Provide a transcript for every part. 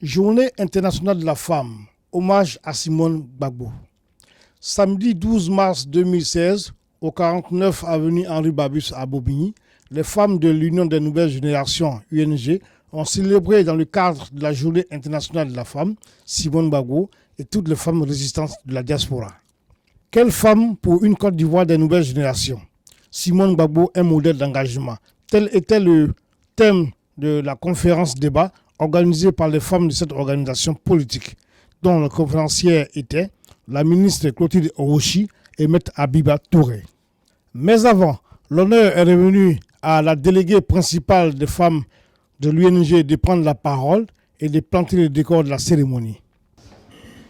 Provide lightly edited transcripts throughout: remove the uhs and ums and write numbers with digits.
Journée internationale de la femme, hommage à Simone Gbagbo. Samedi 12 mars 2016, au 49 avenue Henri Babus à Bobigny, les femmes de l'Union des nouvelles générations, UNG, ont célébré dans le cadre de la Journée internationale de la femme, Simone Gbagbo et toutes les femmes résistantes de la diaspora. Quelle femme pour une Côte d'Ivoire des nouvelles générations? Simone Gbagbo, un modèle d'engagement. Tel était le thème de la conférence débat organisée par les femmes de cette organisation politique, dont les conférencières étaient la ministre Clotilde Orochi et M. Abiba Touré. Mais avant, l'honneur est revenu à la déléguée principale des femmes de l'UNG de prendre la parole et de planter le décor de la cérémonie.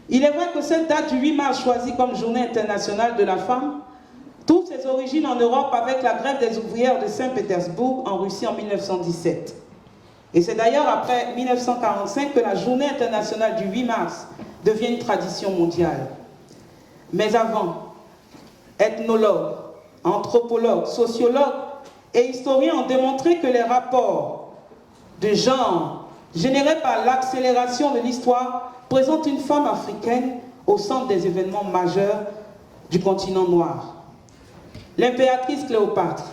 Il est vrai que cette date du 8 mars choisie comme journée internationale de la femme trouve ses origines en Europe avec la grève des ouvrières de Saint-Pétersbourg en Russie en 1917. Et c'est d'ailleurs après 1945 que la journée internationale du 8 mars devient une tradition mondiale. Mais avant, ethnologues, anthropologues, sociologues et historiens ont démontré que les rapports de genre générés par l'accélération de l'histoire présentent une femme africaine au centre des événements majeurs du continent noir. L'impératrice Cléopâtre,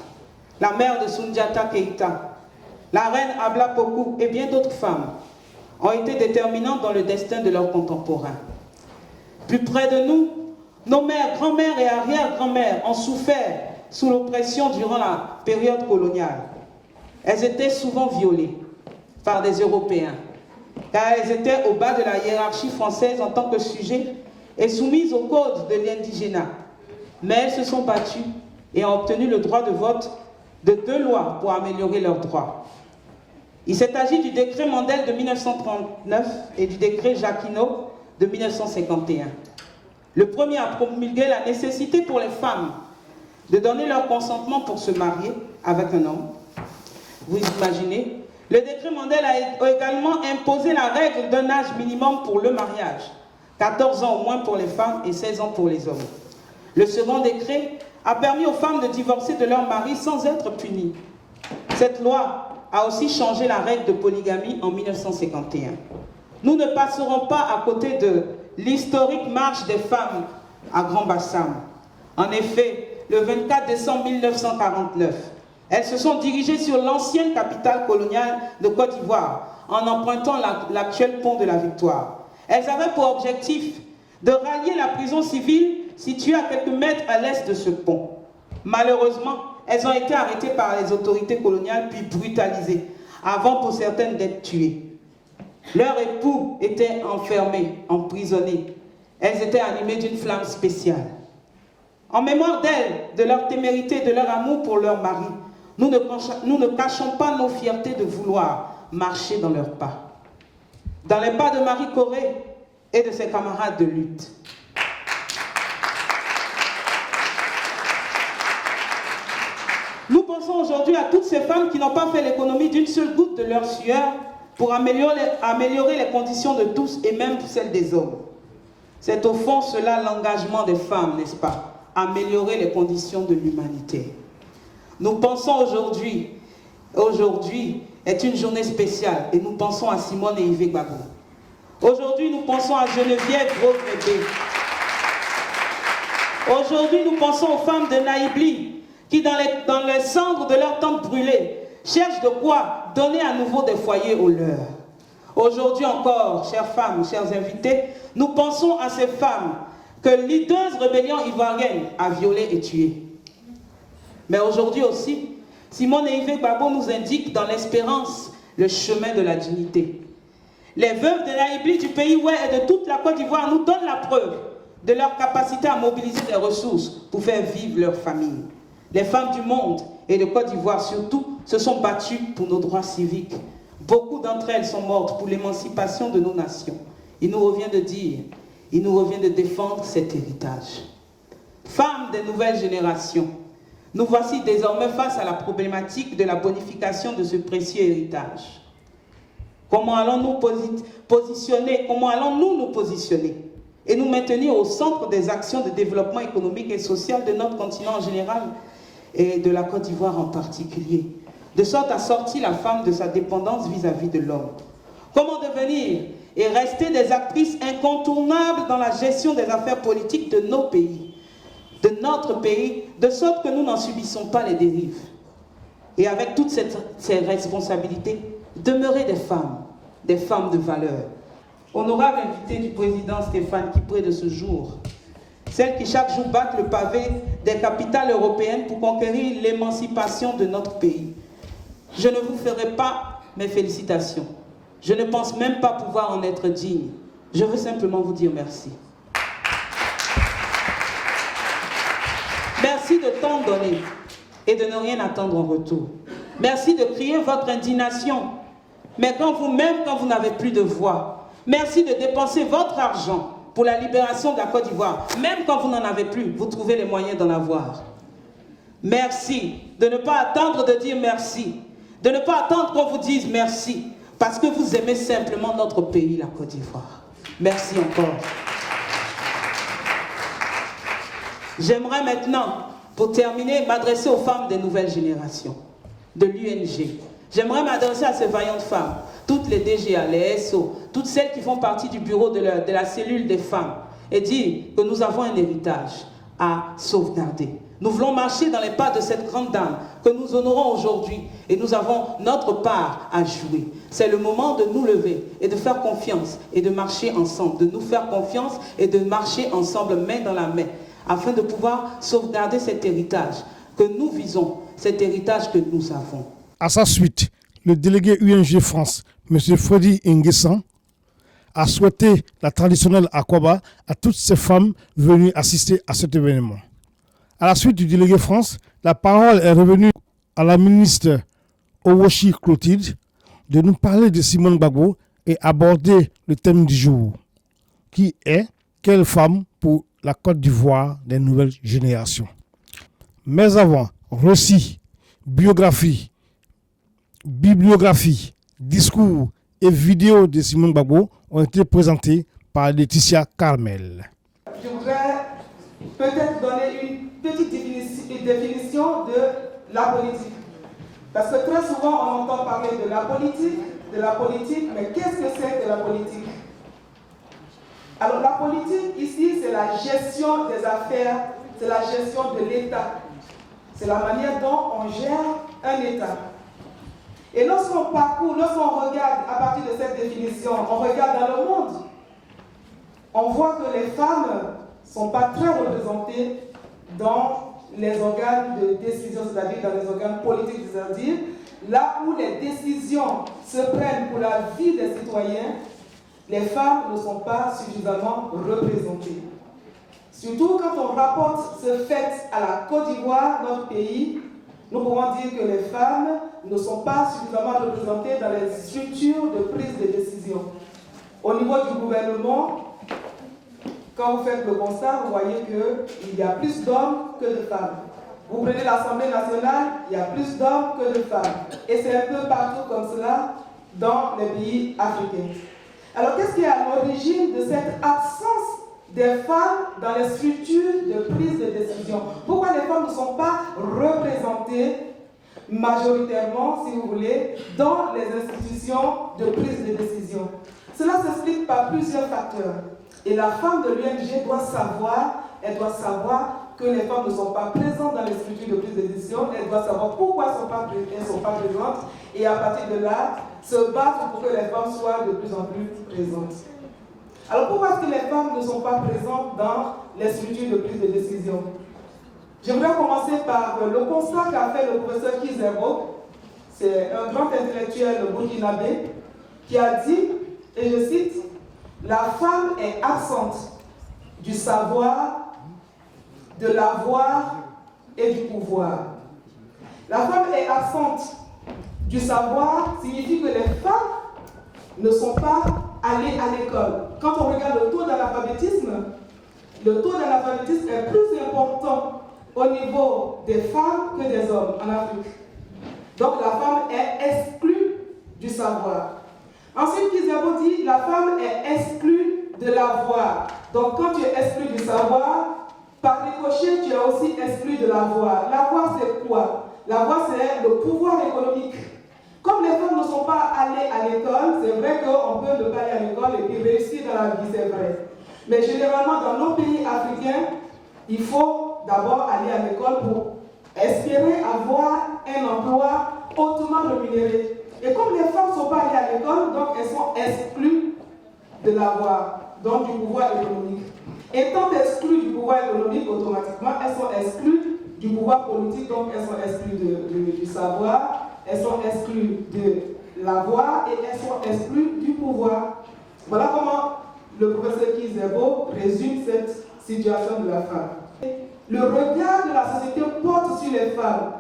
la mère de Soundiata Keïta, la reine Abla Pokou et bien d'autres femmes ont été déterminantes dans le destin de leurs contemporains. Plus près de nous, nos mères, grand-mères et arrière-grand-mères ont souffert sous l'oppression durant la période coloniale. Elles étaient souvent violées par des Européens, car elles étaient au bas de la hiérarchie française en tant que sujet et soumises au code de l'indigénat. Mais elles se sont battues et ont obtenu le droit de vote de 2 lois pour améliorer leurs droits. Il s'est agi du décret Mandel de 1939 et du décret Jacquinot de 1951. Le premier a promulgué la nécessité pour les femmes de donner leur consentement pour se marier avec un homme. Vous imaginez, le décret Mandel a également imposé la règle d'un âge minimum pour le mariage, 14 ans au moins pour les femmes et 16 ans pour les hommes. Le second décret a permis aux femmes de divorcer de leur mari sans être punies. Cette loi a aussi changé la règle de polygamie en 1951. Nous ne passerons pas à côté de l'historique marche des femmes à Grand Bassam. En effet, le 24 décembre 1949, elles se sont dirigées sur l'ancienne capitale coloniale de Côte d'Ivoire en empruntant l'actuel pont de la Victoire. Elles avaient pour objectif de rallier la prison civile située à quelques mètres à l'est de ce pont. Malheureusement, elles ont été arrêtées par les autorités coloniales puis brutalisées, avant pour certaines d'être tuées. Leurs époux étaient enfermés, emprisonnés. Elles étaient animées d'une flamme spéciale. En mémoire d'elles, de leur témérité et de leur amour pour leur mari, nous ne cachons pas nos fiertés de vouloir marcher dans leurs pas. Dans les pas de Marie Corée et de ses camarades de lutte. Nous pensons aujourd'hui à toutes ces femmes qui n'ont pas fait l'économie d'une seule goutte de leur sueur pour améliorer les conditions de tous et même celles des hommes. C'est au fond cela l'engagement des femmes, n'est-ce pas? Améliorer les conditions de l'humanité. Nous pensons aujourd'hui est une journée spéciale et nous pensons à Simone et Yves Gbagbo. Aujourd'hui, nous pensons à Geneviève Gros-Grébé. Aujourd'hui, nous pensons aux femmes de Naïbli qui, dans les cendres de leur tente brûlée, cherchent de quoi donner à nouveau des foyers aux leurs. Aujourd'hui encore, chères femmes, chers invités, nous pensons à ces femmes que l'hideuse rébellion ivoirienne a violées et tuées. Mais aujourd'hui aussi, Simone et Yves Gbagbo nous indiquent dans l'espérance le chemin de la dignité. Les veuves de Naïbli du pays Oué et de toute la Côte d'Ivoire nous donnent la preuve de leur capacité à mobiliser des ressources pour faire vivre leur famille. Les femmes du monde et de Côte d'Ivoire surtout se sont battues pour nos droits civiques. Beaucoup d'entre elles sont mortes pour l'émancipation de nos nations. Il nous revient de dire, il nous revient de défendre cet héritage. Femmes des nouvelles générations, nous voici désormais face à la problématique de la bonification de ce précieux héritage. Comment allons-nous nous positionner et nous maintenir au centre des actions de développement économique et social de notre continent en général et de la Côte d'Ivoire en particulier, de sorte à sortir la femme de sa dépendance vis-à-vis de l'homme. Comment devenir et rester des actrices incontournables dans la gestion des affaires politiques de nos pays, de notre pays, de sorte que nous n'en subissons pas les dérives. Et avec toutes ces responsabilités, demeurer des femmes de valeur. Honorable invité du président Stéphane Kipré de ce jour, celles qui chaque jour battent le pavé des capitales européennes pour conquérir l'émancipation de notre pays. Je ne vous ferai pas mes félicitations. Je ne pense même pas pouvoir en être digne. Je veux simplement vous dire merci. Merci de tant donner et de ne rien attendre en retour. Merci de crier votre indignation, mais quand vous n'avez plus de voix. Merci de dépenser votre argent pour la libération de la Côte d'Ivoire. Même quand vous n'en avez plus, vous trouvez les moyens d'en avoir. Merci de ne pas attendre de dire merci, de ne pas attendre qu'on vous dise merci, parce que vous aimez simplement notre pays, la Côte d'Ivoire. Merci encore. J'aimerais maintenant, pour terminer, m'adresser aux femmes des nouvelles générations, de l'UNG. J'aimerais m'adresser à ces vaillantes femmes, toutes les DGA, les SO, toutes celles qui font partie du bureau de la cellule des femmes, et dire que nous avons un héritage à sauvegarder. Nous voulons marcher dans les pas de cette grande dame que nous honorons aujourd'hui, et nous avons notre part à jouer. C'est le moment de nous lever et de faire confiance et de marcher ensemble, de nous faire confiance et de marcher ensemble main dans la main, afin de pouvoir sauvegarder cet héritage que nous visons, cet héritage que nous avons. À sa suite, le délégué UNG France, M. Freddy Nguessan, a souhaité la traditionnelle Akwaba à toutes ces femmes venues assister à cet événement. À la suite du délégué France, la parole est revenue à la ministre Owoshi Clotilde de nous parler de Simone Gbagbo et aborder le thème du jour, qui est « Quelle femme pour la Côte d'Ivoire des nouvelles générations ?» Mais avant, récits, bibliographie, discours et vidéos de Simone Gbagbo ont été présentés par Laetitia Carmel. Je voudrais peut-être donner une petite définition de la politique. Parce que très souvent, on entend parler de la politique, mais qu'est-ce que c'est que la politique? Alors la politique ici, c'est la gestion des affaires, c'est la gestion de l'État. C'est la manière dont on gère un État. Et lorsqu'on regarde à partir de cette définition, on regarde dans le monde, on voit que les femmes ne sont pas très représentées dans les organes de décision, c'est-à-dire dans les organes politiques, c'est-à-dire là où les décisions se prennent pour la vie des citoyens, les femmes ne sont pas suffisamment représentées. Surtout quand on rapporte ce fait à la Côte d'Ivoire, notre pays, nous pouvons dire que les femmes ne sont pas suffisamment représentées dans les structures de prise de décision. Au niveau du gouvernement, quand vous faites le constat, vous voyez qu'il y a plus d'hommes que de femmes. Vous prenez l'Assemblée nationale, il y a plus d'hommes que de femmes. Et c'est un peu partout comme cela dans les pays africains. Alors qu'est-ce qui est à l'origine de cette absence des femmes dans les structures de prise de décision? Pourquoi les femmes ne sont pas représentées majoritairement, si vous voulez, dans les institutions de prise de décision? Cela s'explique par plusieurs facteurs. Et la femme de l'UNG doit savoir que les femmes ne sont pas présentes dans les structures de prise de décision, elle doit savoir pourquoi elles ne sont pas présentes, et à partir de là, se battre pour que les femmes soient de plus en plus présentes. Alors pourquoi est-ce que les femmes ne sont pas présentes dans les structures de prise de décision? Je voudrais commencer par le constat qu'a fait le professeur Kizero, c'est un grand intellectuel burkinabé, qui a dit, et je cite, « La femme est absente du savoir, de l'avoir et du pouvoir. » La femme est absente du savoir signifie que les femmes ne sont pas allées à l'école. Quand on regarde le taux d'analphabétisme est plus important au niveau des femmes que des hommes en Afrique. Donc la femme est exclue du savoir. Ensuite, Kizabo dit la femme est exclue de l'avoir. Donc quand tu es exclu du savoir, par ricochet, tu es aussi exclu de l'avoir. L'avoir, c'est quoi? L'avoir, c'est le pouvoir économique. Comme les femmes ne sont pas allées à l'école, c'est vrai qu'on peut ne pas aller à l'école et puis réussir dans la vie, c'est vrai. Mais généralement, dans nos pays africains, il faut d'abord aller à l'école pour espérer avoir un emploi hautement rémunéré. Et comme les femmes ne sont pas allées à l'école, donc elles sont exclues de l'avoir, donc du pouvoir économique. Étant exclues du pouvoir économique, automatiquement, elles sont exclues du pouvoir politique, donc elles sont exclues du savoir, elles sont exclues de l'avoir et elles sont exclues du pouvoir. Voilà comment le professeur Kizebo résume cette situation de la femme. Le regard de la société porte sur les femmes.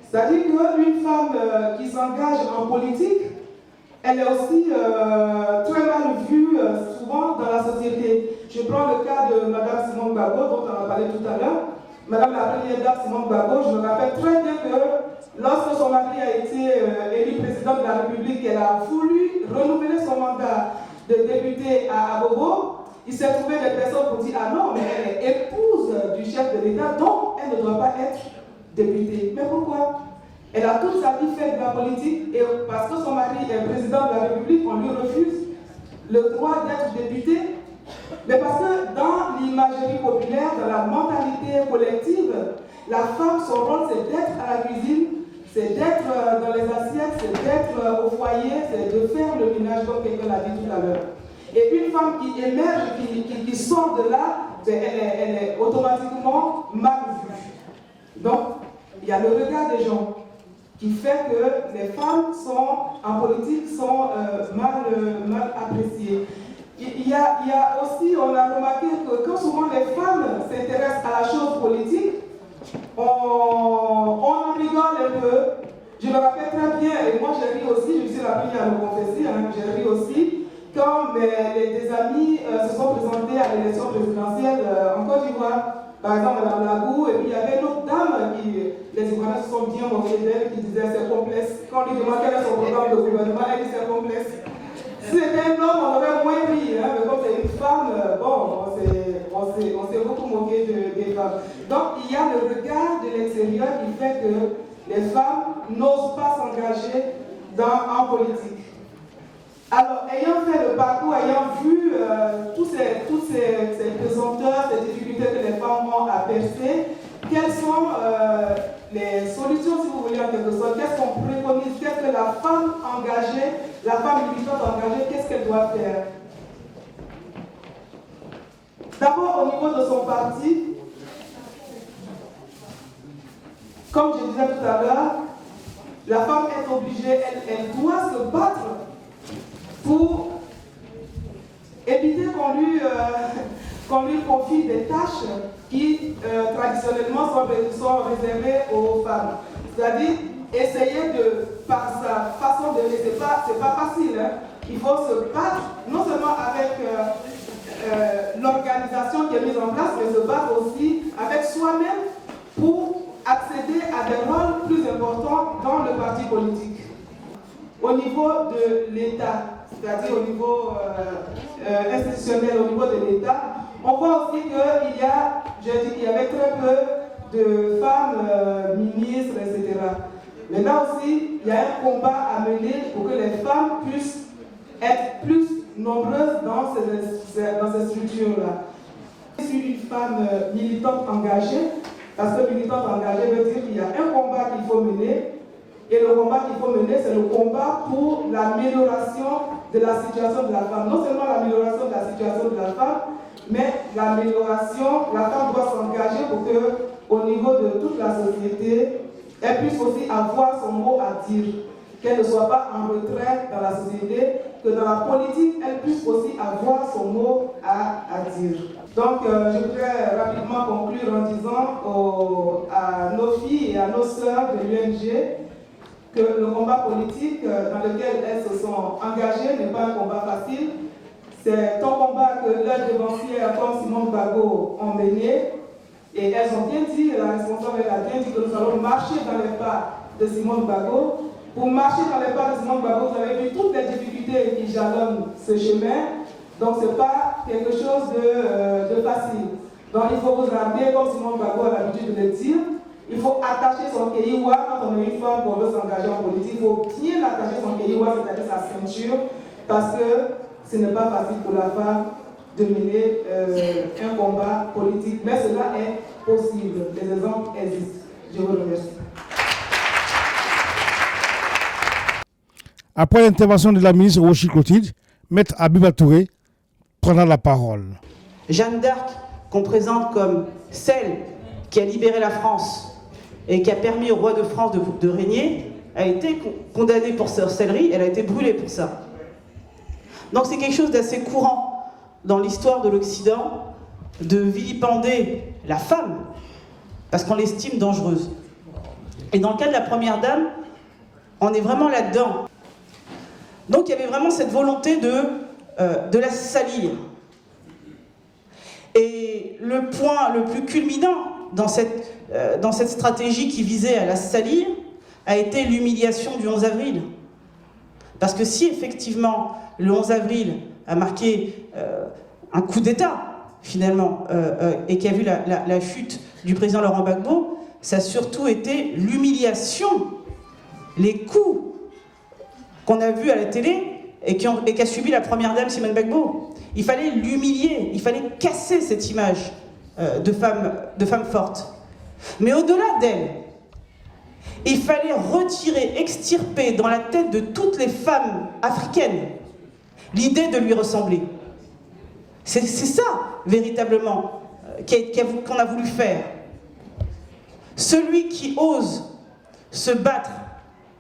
C'est-à-dire qu'une femme qui s'engage en politique, elle est aussi très mal vue souvent dans la société. Je prends le cas de Mme Simone Gbagbo, dont on a parlé tout à l'heure. Madame la première dame Simone Gbagbo, je me rappelle très bien que lorsque son mari a été élu président de la République, elle a voulu renouveler son mandat de député à Abobo. Il s'est trouvé des personnes pour dire ah non, mais elle est épouse du chef de l'État, donc elle ne doit pas être députée. Mais pourquoi? Elle a toute sa vie fait de la politique et parce que son mari est président de la République, on lui refuse le droit d'être député. Mais parce que dans l'imagerie populaire, dans la mentalité collective, la femme, son rôle, c'est d'être à la cuisine, c'est d'être dans les assiettes, c'est d'être au foyer, c'est de faire le ménage, comme quelqu'un l'a dit tout à l'heure. Et une femme qui émerge, qui sort de là, elle est automatiquement mal vue. Donc, il y a le regard des gens qui fait que les femmes en politique sont mal appréciées. Il y a aussi, on a remarqué que quand souvent les femmes s'intéressent à la chose politique, on en rigole un peu. Je me rappelle très bien, et moi j'ai ri aussi, je suis la première à me confesser, j'ai ri aussi, quand des amis se sont présentés à l'élection présidentielle en Côte d'Ivoire. Par exemple, Mme Lagou, et puis il y avait une autre dame les Ivoiriens se sont bien moqués d'elle, qui disait c'est complexe. Quand on lui demandait quel est son programme de gouvernement, elle dit c'est complexe. Si c'était un homme, on aurait moins ri, hein, mais comme c'est une femme, bon, on s'est beaucoup moqué des femmes. Donc il y a le regard de l'extérieur qui fait que les femmes n'osent pas s'engager en politique. Alors, ayant fait le parcours, ayant vu tous ces pesanteurs, ces difficultés que les femmes ont à percer, quelles sont les solutions, si vous voulez, en quelque sorte? Qu'est-ce qu'on préconise? Qu'est-ce que la femme engagée, la femme militante engagée, qu'est-ce qu'elle doit faire? D'abord, au niveau de son parti, comme je disais tout à l'heure, la femme est obligée, elle doit se battre pour éviter qu'on lui confie des tâches qui traditionnellement sont réservées aux femmes. C'est-à-dire essayer par sa façon de c'est pas facile. Hein. Il faut se battre non seulement avec l'organisation qui est mise en place, mais se battre aussi avec soi-même pour accéder à des rôles plus importants dans le parti politique. Au niveau de l'État, c'est-à-dire au niveau institutionnel, au niveau de l'État, on voit aussi qu'il y avait très peu de femmes ministres, etc. Mais là aussi, il y a un combat à mener pour que les femmes puissent être plus nombreuses dans ces structures-là. Je suis une femme militante engagée, parce que militante engagée veut dire qu'il y a un combat qu'il faut mener. Et le combat qu'il faut mener, c'est le combat pour l'amélioration de la situation de la femme. Non seulement l'amélioration de la situation de la femme, mais l'amélioration, la femme doit s'engager pour que, au niveau de toute la société, elle puisse aussi avoir son mot à dire. Qu'elle ne soit pas en retrait dans la société, que dans la politique, elle puisse aussi avoir son mot à dire. Donc, je voudrais rapidement conclure en disant à nos filles et à nos sœurs de l'UNG que le combat politique dans lequel elles se sont engagées n'est pas un combat facile. C'est un combat que leurs devancières comme Simone Gbagbo ont mené. Et elles ont bien dit, la responsable a bien dit que nous allons marcher dans les pas de Simone Gbagbo. Pour marcher dans les pas de Simone Gbagbo, vous avez vu toutes les difficultés qui jalonnent ce chemin. Donc ce n'est pas quelque chose de facile. Donc il faut vous ramener, comme Simone Gbagbo a l'habitude de le dire, Il faut attacher son kéiwa quand on est une femme qu'on veut s'engager en politique. Il faut bien attacher son kéiwa, c'est-à-dire sa ceinture, parce que ce n'est pas facile pour la femme de mener un combat politique. Mais cela est possible. Les exemples existent. Je vous remercie. Après l'intervention de la ministre Rochi Clotilde, Maître Abiba Touré prendra la parole. Jeanne d'Arc, qu'on présente comme celle qui a libéré la France et qui a permis au roi de France de régner, a été condamnée pour sorcellerie, elle a été brûlée pour ça. Donc c'est quelque chose d'assez courant dans l'histoire de l'Occident de vilipender la femme parce qu'on l'estime dangereuse. Et dans le cas de la Première Dame, on est vraiment là-dedans. Donc il y avait vraiment cette volonté de la salir. Et le point le plus culminant dans cette stratégie qui visait à la salir a été l'humiliation du 11 avril. Parce que si effectivement le 11 avril a marqué un coup d'État, finalement, et qui a vu la chute du président Laurent Gbagbo, ça a surtout été l'humiliation, les coups qu'on a vus à la télé et qu'a subi la Première Dame Simone Gbagbo. Il fallait l'humilier, il fallait casser cette image de femme forte. Mais au-delà d'elle, il fallait retirer, extirper dans la tête de toutes les femmes africaines l'idée de lui ressembler. C'est ça, véritablement, qu'on a voulu faire. Celui qui ose se battre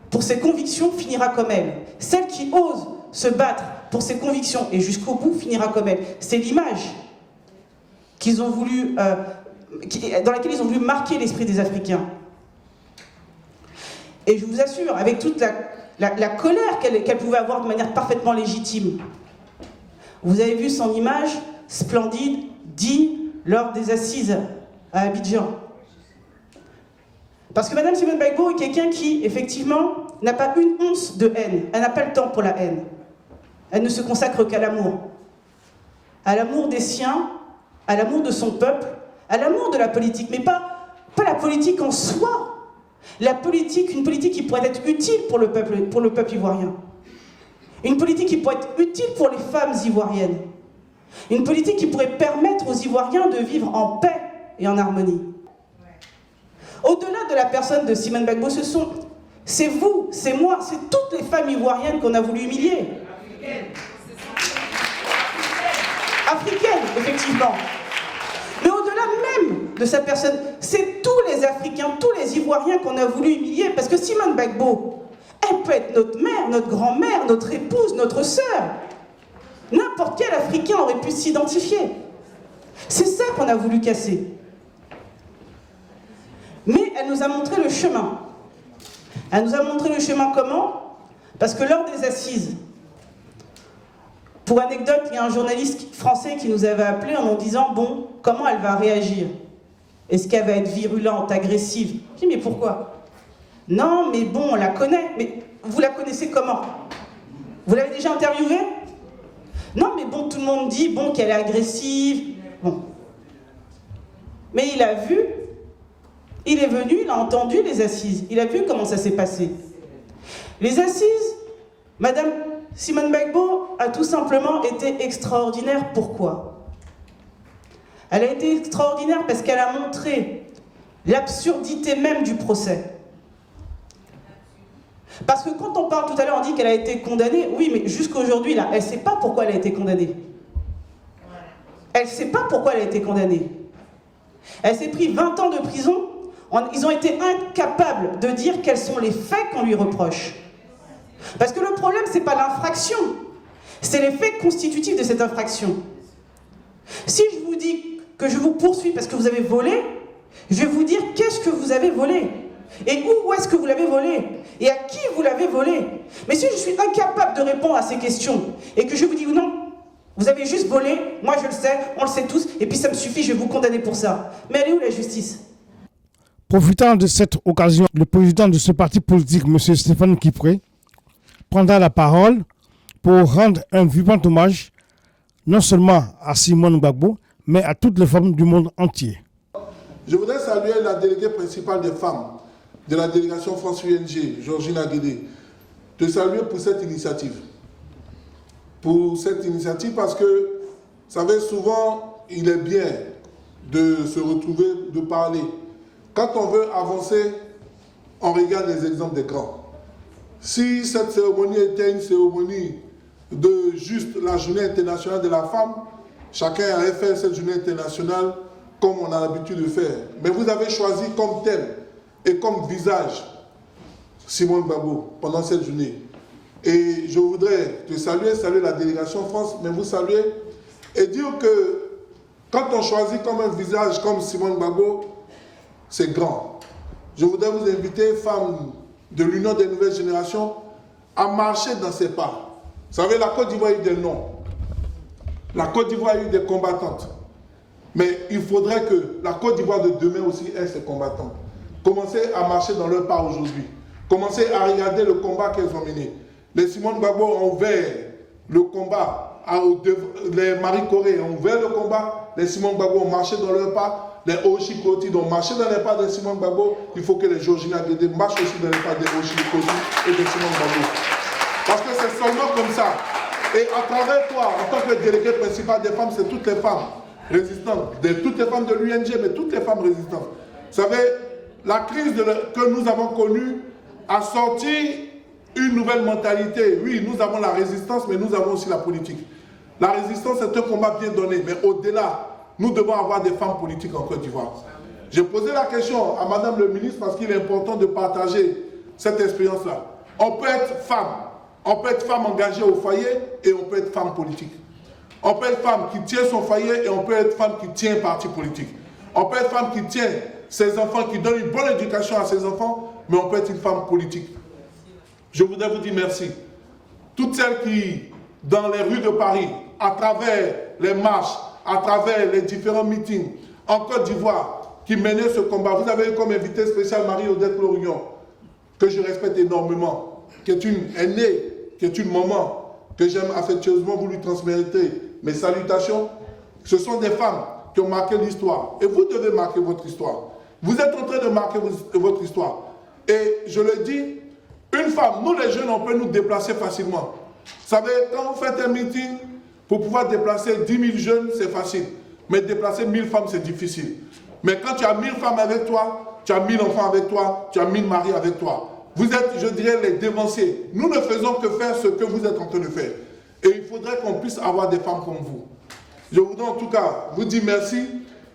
pour ses convictions finira comme elle. Celle qui ose se battre pour ses convictions et jusqu'au bout finira comme elle. C'est l'image qu'ils ont voulu, dans laquelle ils ont voulu marquer l'esprit des Africains. Et je vous assure, avec toute la colère qu'elle pouvait avoir de manière parfaitement légitime, vous avez vu son image splendide, digne, lors des assises à Abidjan. Parce que Madame Simone Gbagbo est quelqu'un qui, effectivement, n'a pas une once de haine. Elle n'a pas le temps pour la haine. Elle ne se consacre qu'à l'amour. À l'amour des siens, à l'amour de son peuple, à l'amour de la politique, mais pas la politique en soi. La politique, une politique qui pourrait être utile pour le peuple ivoirien. Une politique qui pourrait être utile pour les femmes ivoiriennes. Une politique qui pourrait permettre aux Ivoiriens de vivre en paix et en harmonie. Au-delà de la personne de Simone Gbagbo, c'est vous, c'est moi, c'est toutes les femmes ivoiriennes qu'on a voulu humilier. Africaines, effectivement. Mais au-delà même de sa personne, c'est tous les Africains, tous les Ivoiriens qu'on a voulu humilier, parce que Simone Gbagbo, elle peut être notre mère, notre grand-mère, notre épouse, notre sœur. N'importe quel Africain aurait pu s'identifier. C'est ça qu'on a voulu casser. Mais elle nous a montré le chemin. Elle nous a montré le chemin comment? Parce que lors des assises, pour anecdote, il y a un journaliste français qui nous avait appelé en nous disant « Bon, comment elle va réagir? Est-ce qu'elle va être virulente, agressive ?» Je dis « Mais pourquoi ?»« Non, mais bon, on la connaît. Mais vous la connaissez comment? Vous l'avez déjà interviewée? Non, mais bon, tout le monde dit bon, qu'elle est agressive. Bon. Mais il a vu, il est venu, il a entendu les assises. Il a vu comment ça s'est passé. Les assises, Madame Simone Gbagbo a tout simplement été extraordinaire. Pourquoi? Elle a été extraordinaire parce qu'elle a montré l'absurdité même du procès. Parce que quand on parle tout à l'heure, on dit qu'elle a été condamnée. Oui, mais jusqu'à aujourd'hui, là, elle ne sait pas pourquoi elle a été condamnée. Elle ne sait pas pourquoi elle a été condamnée. Elle s'est pris 20 ans de prison. Ils ont été incapables de dire quels sont les faits qu'on lui reproche. Parce que le problème, ce n'est pas l'infraction. C'est les faits constitutifs de cette infraction. Si je vous dis que je vous poursuis parce que vous avez volé, je vais vous dire qu'est-ce que vous avez volé. Et où est-ce que vous l'avez volé? Et à qui vous l'avez volé? Mais si je suis incapable de répondre à ces questions, et que je vous dis non, vous avez juste volé, moi je le sais, on le sait tous, et puis ça me suffit, je vais vous condamner pour ça. Mais elle est où la justice? Profitant de cette occasion, le président de ce parti politique, M. Stéphane Kipré, prendra la parole pour rendre un vibrant hommage non seulement à Simone Gbagbo, mais à toutes les femmes du monde entier. Je voudrais saluer la déléguée principale des femmes de la délégation France-UNG, Georgine Aguedé, te saluer pour cette initiative. Pour cette initiative parce que, vous savez, souvent, il est bien de se retrouver, de parler. Quand on veut avancer, on regarde les exemples des grands. Si cette cérémonie était une cérémonie de juste la journée internationale de la femme, chacun allait faire cette journée internationale comme on a l'habitude de faire. Mais vous avez choisi comme thème et comme visage Simone Gbagbo pendant cette journée. Et je voudrais te saluer la délégation France, mais vous saluer et dire que quand on choisit comme un visage comme Simone Gbagbo, c'est grand. Je voudrais vous inviter, femmes de l'Union des nouvelles générations, à marcher dans ses pas. Vous savez, la Côte d'Ivoire a eu des noms. La Côte d'Ivoire a eu des combattantes. Mais il faudrait que la Côte d'Ivoire de demain aussi ait ses combattantes. Commencez à marcher dans leur pas aujourd'hui. Commencez à regarder le combat qu'elles ont mené. Les Simone Gbagbo ont ouvert le combat. Les Marie Corée ont ouvert le combat. Les Simone Gbagbo ont marché dans leur pas. Les Oshi Koti ont marché dans les pas de Simone Gbagbo. Il faut que les Georgina Aguedé marchent aussi dans les pas des Oshi Koti et de Simone Gbagbo. Parce que c'est seulement comme ça. Et à travers toi, en tant que délégué principal des femmes, c'est toutes les femmes résistantes, toutes les femmes de l'UNG, mais toutes les femmes résistantes. Vous savez, la crise que nous avons connue a sorti une nouvelle mentalité. Oui, nous avons la résistance, mais nous avons aussi la politique. La résistance, c'est un combat bien donné, mais au-delà, nous devons avoir des femmes politiques en Côte d'Ivoire. J'ai posé la question à Madame le ministre parce qu'il est important de partager cette expérience-là. On peut être femme engagée au foyer et on peut être femme politique. On peut être femme qui tient son foyer et on peut être femme qui tient un parti politique. On peut être femme qui tient ses enfants, qui donne une bonne éducation à ses enfants, mais on peut être une femme politique. Je voudrais vous dire merci. Toutes celles qui, dans les rues de Paris, à travers les marches, à travers les différents meetings en Côte d'Ivoire, qui menaient ce combat, vous avez eu comme invité spécial Marie-Odette Lorillon, que je respecte énormément, qui est une aînée, qui est une maman, que j'aime affectueusement, vous lui transmettez mes salutations. Ce sont des femmes qui ont marqué l'histoire. Et vous devez marquer votre histoire. Vous êtes en train de marquer votre histoire. Et je le dis, une femme, nous les jeunes, on peut nous déplacer facilement. Vous savez, quand vous faites un meeting, pour pouvoir déplacer 10 000 jeunes, c'est facile. Mais déplacer 1000 femmes, c'est difficile. Mais quand tu as 1000 femmes avec toi, tu as 1000 enfants avec toi, tu as 1000 maris avec toi. Vous êtes, je dirais, les dévanciers. Nous ne faisons que faire ce que vous êtes en train de faire. Et il faudrait qu'on puisse avoir des femmes comme vous. Je voudrais en tout cas vous dire merci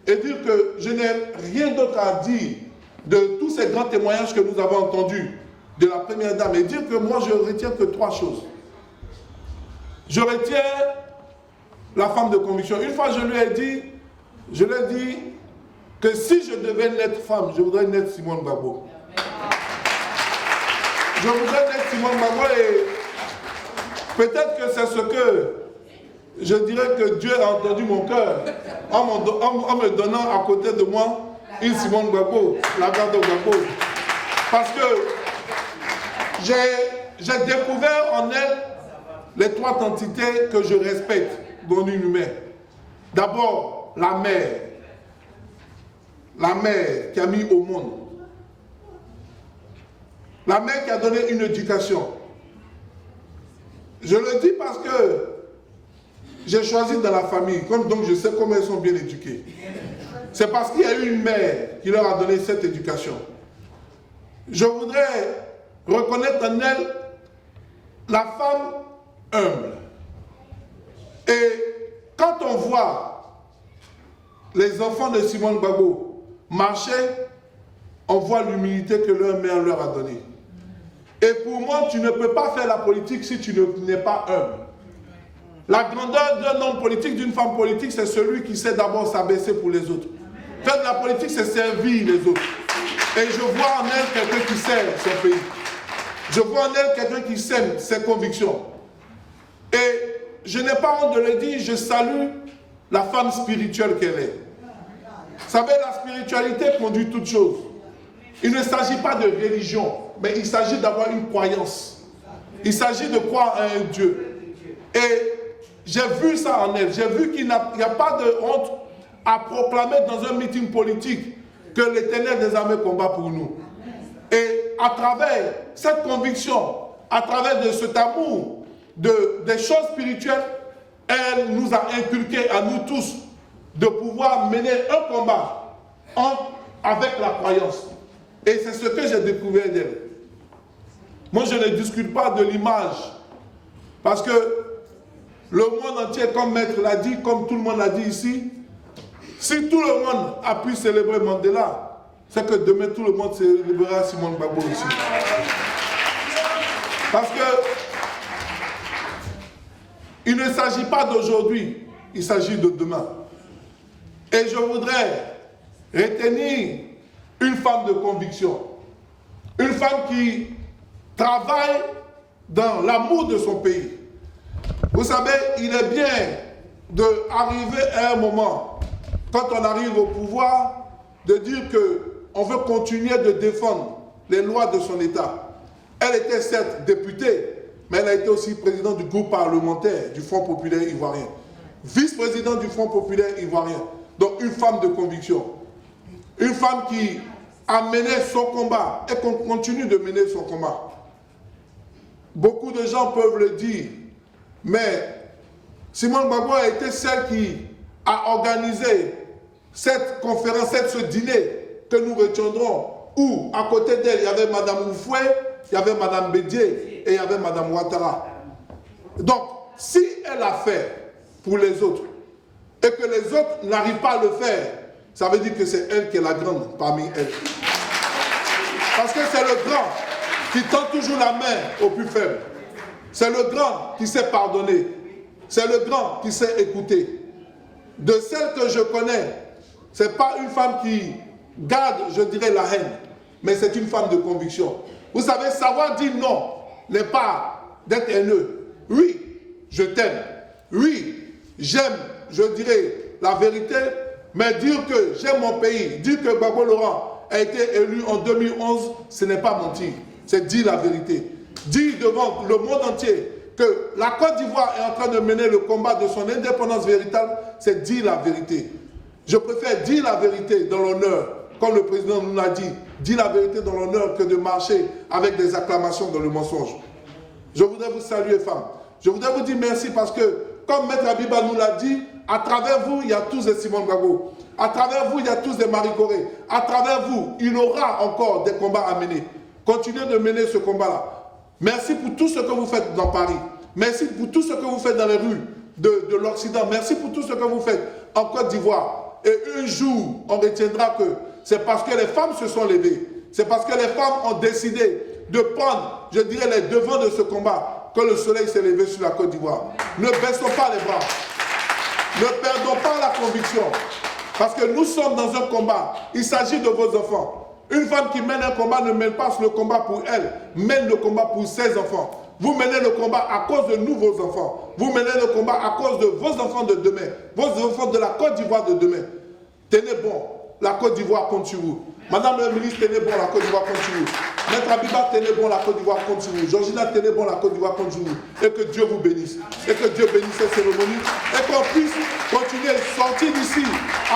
et dire que je n'ai rien d'autre à dire de tous ces grands témoignages que nous avons entendus de la première dame et dire que moi je retiens que 3 choses. Je retiens la femme de conviction. Une fois je lui ai dit que si je devais naître femme, je voudrais naître Simone Gbagbo. Je voudrais naître Simone Gbagbo et peut-être que c'est ce que je dirais que Dieu a entendu mon cœur en me donnant à côté de moi une Simone Gbagbo, la garde de Gbagbo. Parce que j'ai découvert en elle les 3 entités que je respecte dans une humaine. D'abord, la mère qui a mis au monde. La mère qui a donné une éducation. Je le dis parce que j'ai choisi dans la famille, donc je sais comment elles sont bien éduquées. C'est parce qu'il y a eu une mère qui leur a donné cette éducation. Je voudrais reconnaître en elle la femme humble. Et quand on voit les enfants de Simone Gbagbo marcher, on voit l'humilité que leur mère leur a donnée. Et pour moi, tu ne peux pas faire la politique si tu n'es pas humble. La grandeur d'un homme politique, d'une femme politique, c'est celui qui sait d'abord s'abaisser pour les autres. Faire de la politique, c'est servir les autres. Et je vois en elle quelqu'un qui sert son pays. Je vois en elle quelqu'un qui sème ses convictions. Et je n'ai pas honte de le dire, je salue la femme spirituelle qu'elle est. Vous savez, la spiritualité conduit toutes choses. Il ne s'agit pas de religion, mais il s'agit d'avoir une croyance. Il s'agit de croire à un Dieu. Et j'ai vu ça en elle. J'ai vu qu'il n'y a pas de honte à proclamer dans un meeting politique que l'Éternel des armées combat pour nous. Et à travers cette conviction, à travers de cet amour des choses spirituelles, elle nous a inculqué à nous tous de pouvoir mener un combat avec la croyance. Et c'est ce que j'ai découvert d'elle. Moi, je ne discute pas de l'image. Parce que le monde entier, comme Maître l'a dit, comme tout le monde l'a dit ici, si tout le monde a pu célébrer Mandela, c'est que demain tout le monde célébrera Simone Gbagbo aussi. Parce que il ne s'agit pas d'aujourd'hui, il s'agit de demain. Et je voudrais retenir une femme de conviction, une femme qui travaille dans l'amour de son pays. Vous savez, il est bien d'arriver à un moment, quand on arrive au pouvoir, de dire qu'on veut continuer de défendre les lois de son État. Elle était certes députée, mais elle a été aussi présidente du groupe parlementaire du Front populaire ivoirien. Vice-présidente du Front populaire ivoirien. Donc une femme de conviction. Une femme qui a mené son combat et qu'on continue de mener son combat. Beaucoup de gens peuvent le dire, mais Simone Gbagbo a été celle qui a organisé cette conférence, ce dîner que nous retiendrons, où à côté d'elle, il y avait Mme Oufoué, il y avait Mme Bédié et il y avait Mme Ouattara. Donc, si elle a fait pour les autres et que les autres n'arrivent pas à le faire, ça veut dire que c'est elle qui est la grande parmi elles. Parce que c'est le grand qui tend toujours la main au plus faible. C'est le grand qui sait pardonner. C'est le grand qui sait écouter. De celle que je connais, ce n'est pas une femme qui garde, je dirais, la haine, mais c'est une femme de conviction. Vous savez, savoir dire non n'est pas d'être haineux. Oui, je t'aime. Oui, j'aime, je dirais, la vérité, mais dire que j'aime mon pays, dire que Gbagbo Laurent a été élu en 2011, ce n'est pas mentir, c'est dire la vérité. Dire devant le monde entier que la Côte d'Ivoire est en train de mener le combat de son indépendance véritable, c'est dire la vérité. Je préfère dire la vérité dans l'honneur, comme le président nous l'a dit, dire la vérité dans l'honneur que de marcher avec des acclamations dans le mensonge. Je voudrais vous saluer, femmes. Je voudrais vous dire merci parce que, comme Maître Abiba nous l'a dit, à travers vous, il y a tous des Simone Gbagbo. À travers vous, il y a tous des Marie Corée. À travers vous, il y aura encore des combats à mener. Continuez de mener ce combat-là. Merci pour tout ce que vous faites dans Paris. Merci pour tout ce que vous faites dans les rues de l'Occident. Merci pour tout ce que vous faites en Côte d'Ivoire. Et un jour, on retiendra que c'est parce que les femmes se sont levées. C'est parce que les femmes ont décidé de prendre, je dirais, les devants de ce combat que le soleil s'est levé sur la Côte d'Ivoire. Ne baissons pas les bras. Ne perdons pas la conviction. Parce que nous sommes dans un combat. Il s'agit de vos enfants. Une femme qui mène un combat ne mène pas le combat pour elle, mène le combat pour ses enfants. Vous menez le combat à cause de nous, vos enfants. Vous menez le combat à cause de vos enfants de demain, vos enfants de la Côte d'Ivoire de demain. Tenez bon, la Côte d'Ivoire compte sur vous. Madame la ministre, tenez bon, la Côte d'Ivoire compte sur vous. Maître Abiba, tenez bon, la Côte d'Ivoire compte sur vous. Georgina, tenez bon, la Côte d'Ivoire compte sur vous. Et que Dieu vous bénisse. Et que Dieu bénisse cette cérémonie. Et qu'on puisse continuer, sortir d'ici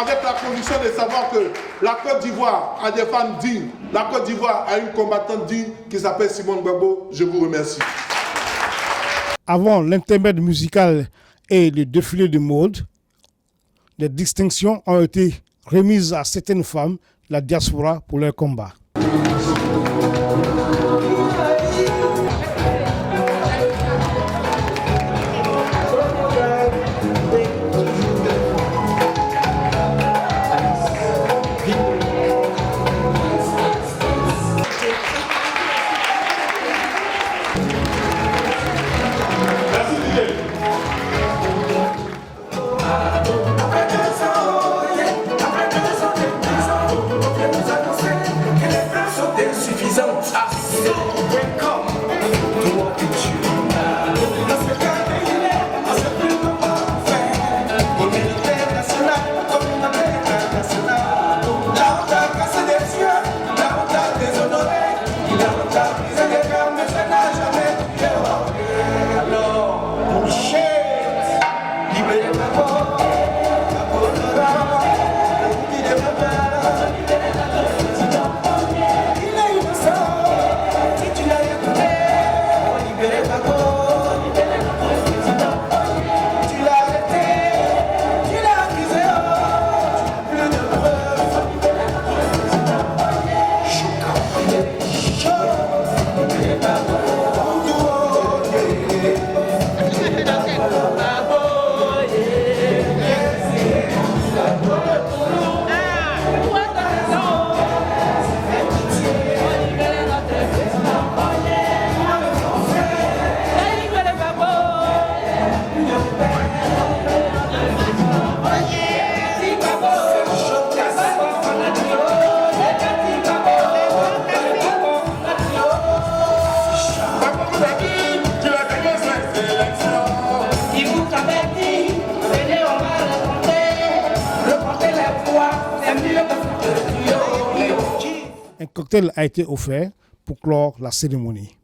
avec la conviction de savoir que la Côte d'Ivoire a des femmes dignes. La Côte d'Ivoire a une combattante digne qui s'appelle Simone Gbagbo. Je vous remercie. Avant l'intermède musical et le défilé de mode, des distinctions ont été remises à certaines femmes de la diaspora pour leur combat. Après cocktail a été offert pour clore la cérémonie.